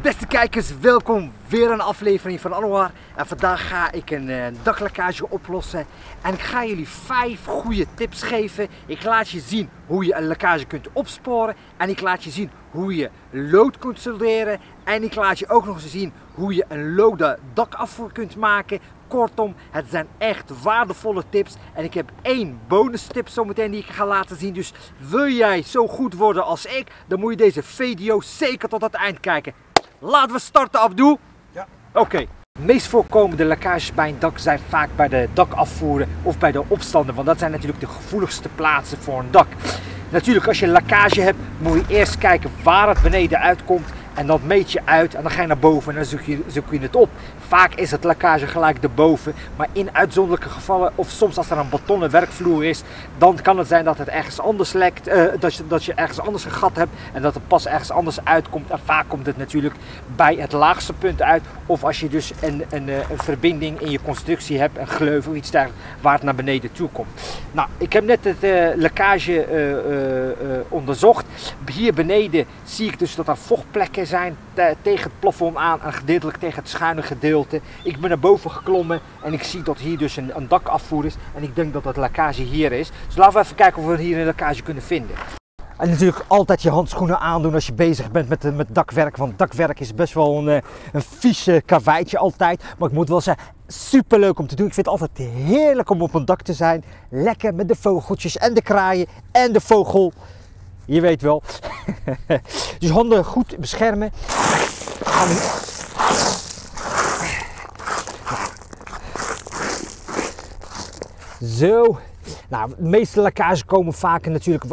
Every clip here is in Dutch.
Beste kijkers, welkom weer een aflevering van Anwar. En vandaag ga ik een daklekkage oplossen. En ik ga jullie 5 goede tips geven. Ik laat je zien hoe je een lekkage kunt opsporen. En ik laat je zien hoe je lood kunt solderen. En ik laat je ook nog eens zien hoe je een lode dakafvoer kunt maken. Kortom, het zijn echt waardevolle tips. En ik heb 1 bonus tip zometeen die ik ga laten zien. Dus wil jij zo goed worden als ik, dan moet je deze video zeker tot het eind kijken. Laten we starten, Abdul. Ja. Oké. De meest voorkomende lekkages bij een dak zijn vaak bij de dakafvoeren of bij de opstanden. Want dat zijn natuurlijk de gevoeligste plaatsen voor een dak. Natuurlijk, als je een lekkage hebt, moet je eerst kijken waar het beneden uitkomt. En dat meet je uit en dan ga je naar boven en dan zoek je het op. Vaak is het lekkage gelijk erboven, maar in uitzonderlijke gevallen of soms als er een betonnen werkvloer is, dan kan het zijn dat het ergens anders lekt, dat je ergens anders een gat hebt en dat het pas ergens anders uitkomt. En vaak komt het natuurlijk bij het laagste punt uit of als je dus een verbinding in je constructie hebt, een gleuf of iets dergelijks, waar het naar beneden toe komt. Nou, ik heb net het lekkage onderzocht. Hier beneden zie ik dus dat er vochtplekken zijn tegen het plafond aan en gedeeltelijk tegen het schuine gedeelte. Ik ben naar boven geklommen en ik zie dat hier dus een dakafvoer is en ik denk dat het lekkage hier is. Dus laten we even kijken of we hier een lekkage kunnen vinden. En natuurlijk altijd je handschoenen aandoen als je bezig bent met dakwerk, want dakwerk is best wel een vieze karweitje altijd. Maar ik moet wel zeggen, super leuk om te doen. Ik vind het altijd heerlijk om op een dak te zijn. Lekker met de vogeltjes en de kraaien en de vogel. Je weet wel. Dus handen goed beschermen. Zo. Nou, de meeste lekkages komen vaak natuurlijk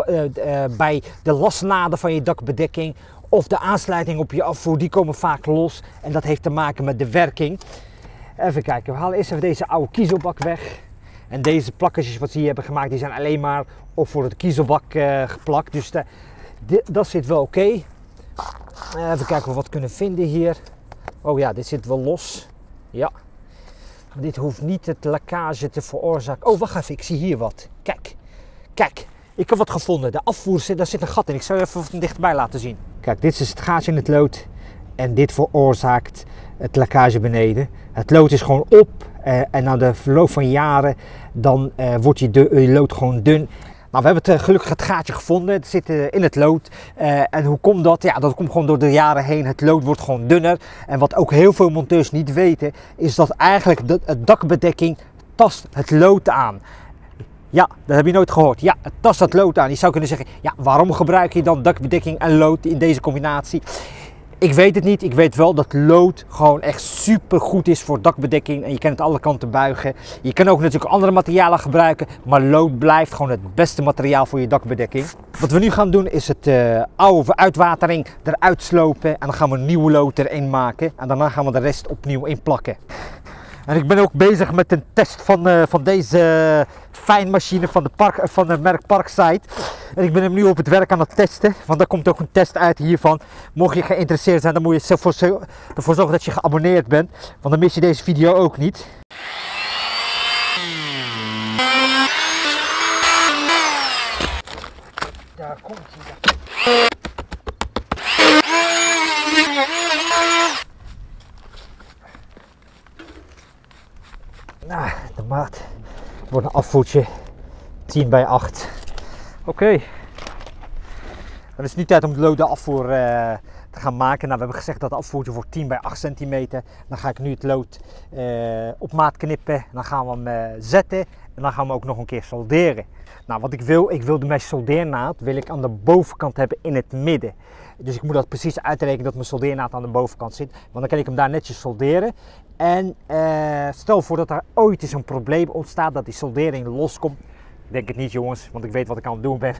bij de lasnaden van je dakbedekking of de aansluiting op je afvoer. Die komen vaak los en dat heeft te maken met de werking. Even kijken, we halen eerst even deze oude kiezelbak weg. En deze plakkertjes wat ze hier hebben gemaakt, die zijn alleen maar op voor het kiezelbak geplakt. Dus dat zit wel oké. Even kijken of we wat kunnen vinden hier. Oh ja, dit zit wel los. Ja. Dit hoeft niet het lekkage te veroorzaken. Oh, wacht even, ik zie hier wat. Kijk, kijk, ik heb wat gevonden. De afvoer, daar zit een gat in. Ik zal je even van dichtbij laten zien. Kijk, dit is het gaatje in het lood. En dit veroorzaakt het lekkage beneden. Het lood is gewoon op. En na de verloop van jaren, dan wordt je lood gewoon dun. Nou, we hebben gelukkig het gaatje gevonden. Het zit in het lood. En hoe komt dat? Ja, dat komt gewoon door de jaren heen. Het lood wordt gewoon dunner. En wat ook heel veel monteurs niet weten, is dat eigenlijk het dakbedekking tast het lood aan. Ja, dat heb je nooit gehoord. Ja, het tast het lood aan. Je zou kunnen zeggen, ja, waarom gebruik je dan dakbedekking en lood in deze combinatie? Ik weet het niet. Ik weet wel dat lood gewoon echt super goed is voor dakbedekking. En je kan het alle kanten buigen. Je kan ook natuurlijk andere materialen gebruiken. Maar lood blijft gewoon het beste materiaal voor je dakbedekking. Wat we nu gaan doen is het oude uitwatering eruit slopen. En dan gaan we een nieuwe lood erin maken. En daarna gaan we de rest opnieuw inplakken. En ik ben ook bezig met een test van deze fijnmachine van het merk Parkside. En ik ben hem nu op het werk aan het testen, want daar komt ook een test uit hiervan. Mocht je geïnteresseerd zijn, dan moet je ervoor zorgen dat je geabonneerd bent, want dan mis je deze video ook niet. Daar komt hij. Nou, de maat wordt een afvoertje 10 bij 8. Oké. Dan is het nu tijd om het lode afvoer te gaan maken. Nou, we hebben gezegd dat het afvoertje voor 10 bij 8 centimeter. Dan ga ik nu het lood op maat knippen. Dan gaan we hem zetten en dan gaan we ook nog een keer solderen. Nou, wat ik wil de mijn soldeernaad aan de bovenkant hebben in het midden. Dus ik moet dat precies uitrekenen dat mijn soldeernaad aan de bovenkant zit. Want dan kan ik hem daar netjes solderen. En stel voor dat er ooit eens een probleem ontstaat dat die soldering loskomt. Ik denk het niet, jongens, want ik weet wat ik aan het doen ben.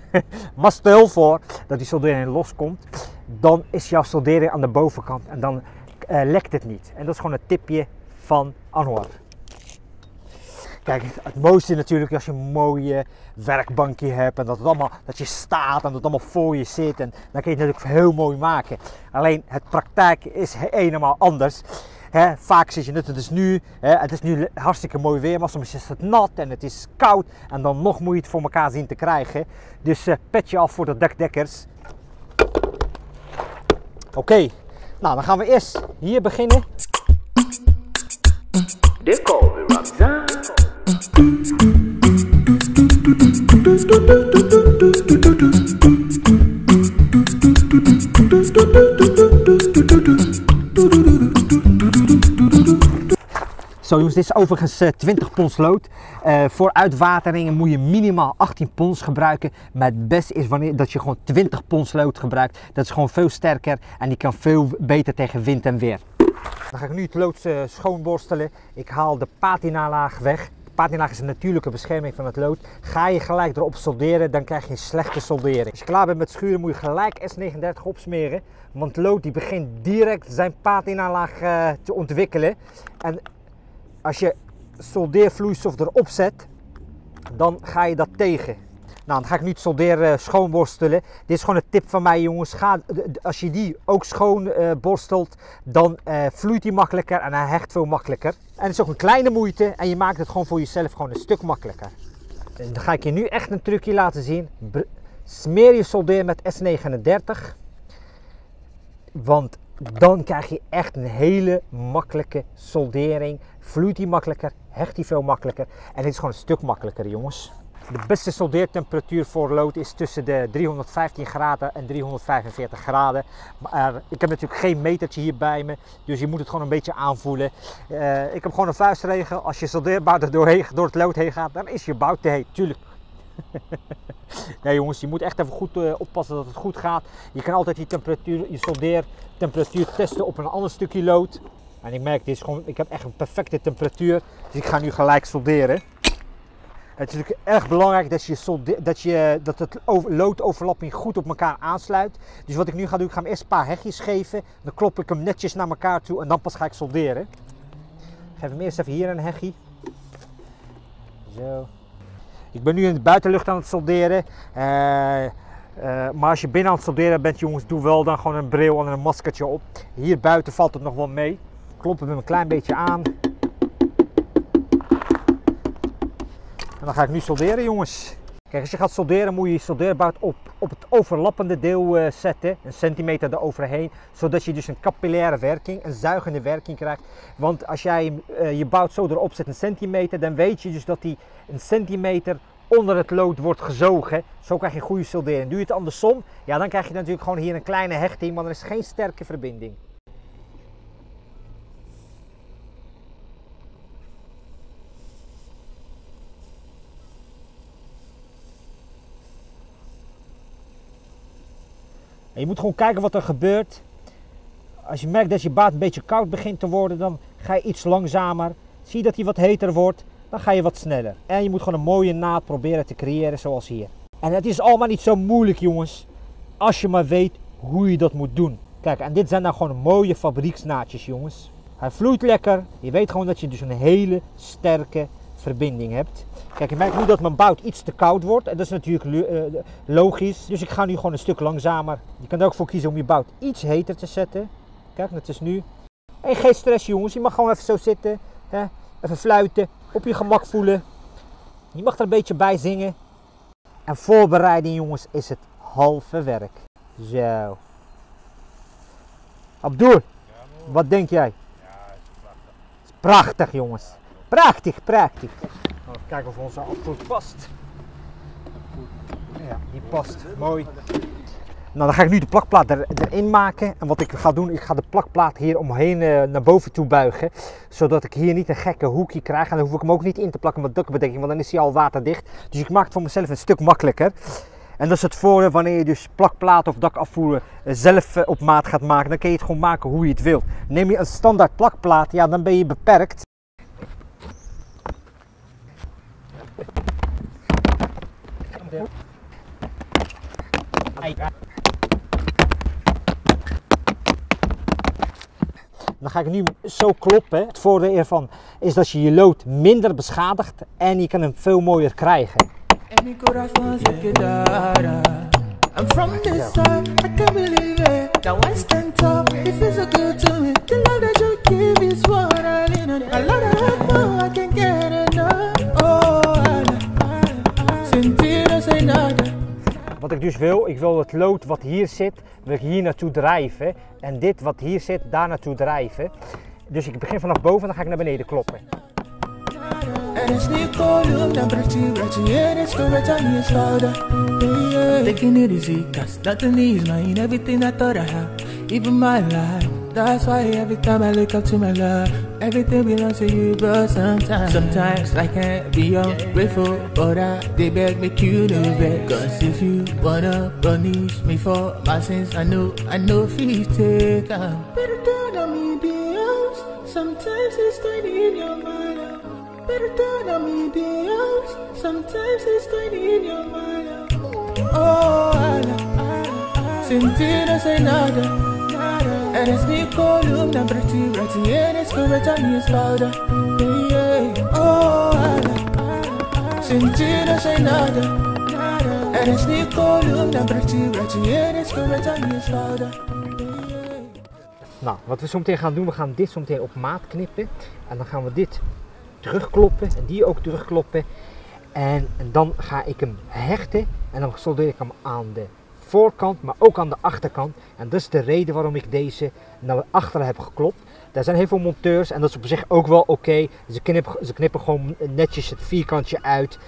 Maar stel voor dat die soldering loskomt, dan is jouw soldering aan de bovenkant en dan lekt het niet. En dat is gewoon een tipje van Anwar. Kijk, het mooiste natuurlijk als je een mooie werkbankje hebt en dat je staat en dat het allemaal voor je zit. En dan kun je het natuurlijk heel mooi maken. Alleen het praktijk is helemaal anders. Vaak zit je net, het is nu hartstikke mooi weer, maar soms is het nat en het is koud en dan nog moet je het voor elkaar zien te krijgen. Dus petje af voor de dakdekkers. Oké, Nou, dan gaan we eerst hier beginnen. They call me Ramzan. Zo jongens, dit is overigens 20 pons lood. Voor uitwateringen moet je minimaal 18 pons gebruiken. Maar het beste is wanneer dat je gewoon 20 pons lood gebruikt. Dat is gewoon veel sterker en die kan veel beter tegen wind en weer. Dan ga ik nu het lood schoonborstelen. Ik haal de patinalaag weg. De patinalaag is een natuurlijke bescherming van het lood. Ga je gelijk erop solderen, dan krijg je een slechte soldering. Als je klaar bent met schuren moet je gelijk S39 opsmeren. Want lood die begint direct zijn patinalaag te ontwikkelen. En als je soldeervloeistof erop zet, dan ga je dat tegen. Nou, dan ga ik nu het solderen schoonborstelen. Dit is gewoon een tip van mij, jongens. Als je die ook schoon borstelt, dan vloeit die makkelijker en hij hecht veel makkelijker. En het is ook een kleine moeite en je maakt het gewoon voor jezelf gewoon een stuk makkelijker. En dan ga ik je nu echt een trucje laten zien. Smeer je soldeer met S39. Want dan krijg je echt een hele makkelijke soldering. Vloeit die makkelijker, hecht die veel makkelijker. En dit is gewoon een stuk makkelijker, jongens. De beste soldeertemperatuur voor lood is tussen de 315 graden en 345 graden. Maar ik heb natuurlijk geen metertje hier bij me, dus je moet het gewoon een beetje aanvoelen. Ik heb gewoon een vuistregel. Als je soldeerbout er door het lood heen gaat, dan is je bout te heet. Tuurlijk. Nee jongens, je moet echt even goed oppassen dat het goed gaat. Je kan altijd je soldeertemperatuur testen op een ander stukje lood. En ik merk, ik heb echt een perfecte temperatuur. Dus ik ga nu gelijk solderen. Het is natuurlijk erg belangrijk dat het loodoverlapping goed op elkaar aansluit. Dus wat ik nu ga doen, ik ga hem eerst een paar hegjes geven. Dan klop ik hem netjes naar elkaar toe en dan pas ga ik solderen. Ik geef hem eerst even hier een hegje. Zo. Ik ben nu in de buitenlucht aan het solderen. Maar als je binnen aan het solderen bent, jongens, doe wel dan gewoon een bril en een maskertje op. Hier buiten valt het nog wel mee. Kloppen we hem een klein beetje aan. En dan ga ik nu solderen, jongens. Kijk, als je gaat solderen moet je je soldeerbout op het overlappende deel zetten. Een centimeter eroverheen. Zodat je dus een capillaire werking, een zuigende werking krijgt. Want als jij je bout zo erop zet, een centimeter, dan weet je dus dat die een centimeter onder het lood wordt gezogen. Zo krijg je een goede soldering. Doe je het andersom, ja, dan krijg je natuurlijk gewoon hier een kleine hechting, maar er is geen sterke verbinding. En je moet gewoon kijken wat er gebeurt. Als je merkt dat je bout een beetje koud begint te worden, dan ga je iets langzamer. Zie je dat hij wat heter wordt, dan ga je wat sneller. En je moet gewoon een mooie naad proberen te creëren zoals hier. En het is allemaal niet zo moeilijk, jongens. Als je maar weet hoe je dat moet doen. Kijk, en dit zijn nou gewoon mooie fabrieksnaadjes, jongens. Hij vloeit lekker. Je weet gewoon dat je dus een hele sterke verbinding hebt. Kijk, je merkt nu dat mijn bout iets te koud wordt. En dat is natuurlijk logisch. Dus ik ga nu gewoon een stuk langzamer. Je kan er ook voor kiezen om je bout iets heter te zetten. Kijk, dat is nu. En geen stress, jongens. Je mag gewoon even zo zitten. Hè? Even fluiten. Op je gemak voelen. Je mag er een beetje bij zingen. En voorbereiding, jongens, is het halve werk. Zo. Abdul, wat denk jij? Ja, het is prachtig. Het is prachtig, jongens. Prachtig, prachtig. Even kijken of onze afvoer past. Ja, die past. Mooi. Nou, dan ga ik nu de plakplaat erin maken. En wat ik ga doen, ik ga de plakplaat hier omheen naar boven toe buigen. Zodat ik hier niet een gekke hoekje krijg. En dan hoef ik hem ook niet in te plakken met dakbedekking, want dan is hij al waterdicht. Dus ik maak het voor mezelf een stuk makkelijker. En dat is het voordeel wanneer je dus plakplaat of dakafvoer zelf op maat gaat maken. Dan kun je het gewoon maken hoe je het wilt. Neem je een standaard plakplaat, ja, dan ben je beperkt. Dan ga ik nu zo kloppen. Het voordeel ervan is dat je je lood minder beschadigt en je kan hem veel mooier krijgen. I'm from this side, I can't believe it. That Western top, it feels so good to me. The love that you give is what I need. I love that more, I can't get enough. Oh, Sentino say nada. Wat ik ik dus wil, ik wil het lood wat hier zit, wil ik hier naartoe drijven. En dit wat hier zit, daar naartoe drijven. Dus ik begin vanaf boven en dan ga ik naar beneden kloppen. Taking it easy, cause nothing is mine, everything I thought I had, even my life. That's why every time I look up to my love, everything belongs to you, but sometimes I can't be ungrateful, but they beg me to do it. Cause if you wanna punish me for my sins, I know if you take better than me, deals. Sometimes it's tiny in your mind. Better than me, deals. Sometimes it's tiny in your mind. Oh, Sintina say nada. And it's me call you, I'm pretty, and it's correct on you, louder. Oh, Sintina say nada. And it's me call you, I'm pretty, and it's correct on you, louder. Nou, wat we zo meteen gaan doen, we gaan dit zo meteen op maat knippen. En dan gaan we dit terugkloppen en die ook terugkloppen. En dan ga ik hem hechten en dan soldeer ik hem aan de voorkant, maar ook aan de achterkant. En dat is de reden waarom ik deze naar achteren heb geklopt. Daar zijn heel veel monteurs en dat is op zich ook wel oké. Ze knippen gewoon netjes het vierkantje uit.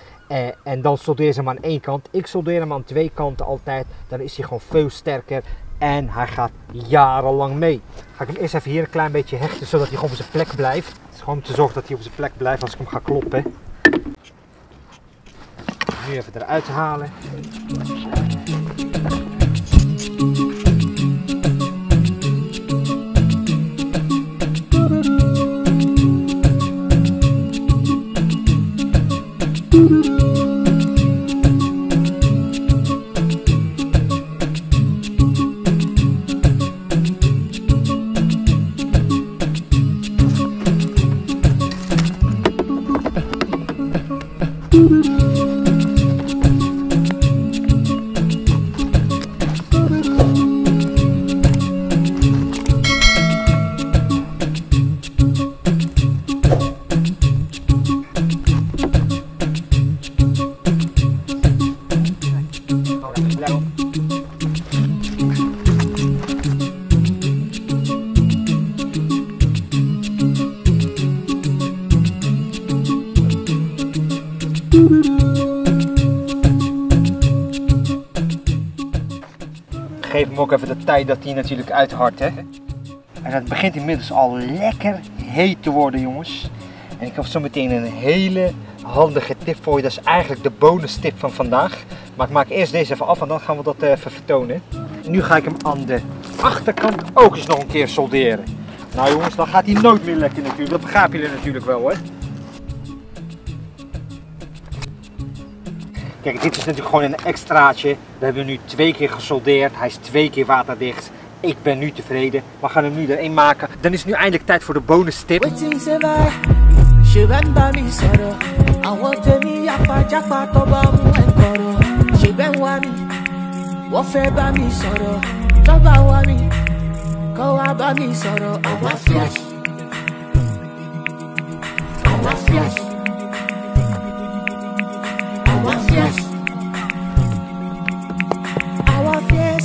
En dan solderen ze hem aan één kant. Ik soldeer hem aan twee kanten altijd. Dan is hij gewoon veel sterker. En hij gaat jarenlang mee. Ga ik hem eerst even hier een klein beetje hechten, zodat hij gewoon op zijn plek blijft. Het is gewoon om te zorgen dat hij op zijn plek blijft als ik hem ga kloppen. Nu even eruit halen. Geef hem ook even de tijd dat hij natuurlijk uithardt, hè. En het begint inmiddels al lekker heet te worden, jongens. En ik heb zo meteen een hele handige tip voor je. Dat is eigenlijk de bonus tip van vandaag. Maar ik maak eerst deze even af en dan gaan we dat even vertonen. En nu ga ik hem aan de achterkant ook eens nog een keer solderen. Nou jongens, dan gaat hij nooit meer lekker natuurlijk. Dat begrijpen jullie natuurlijk wel, hè. Kijk, dit is natuurlijk gewoon een extraatje. We hebben nu 2 keer gesoldeerd. Hij is 2 keer waterdicht. Ik ben nu tevreden. We gaan hem nu erin maken. Dan is het nu eindelijk tijd voor de bonus tip.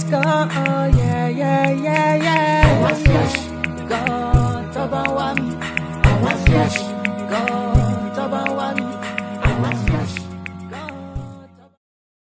Oh yeah, yeah, yeah, yeah. Our flesh, God, Toba Wami. Our flesh, God.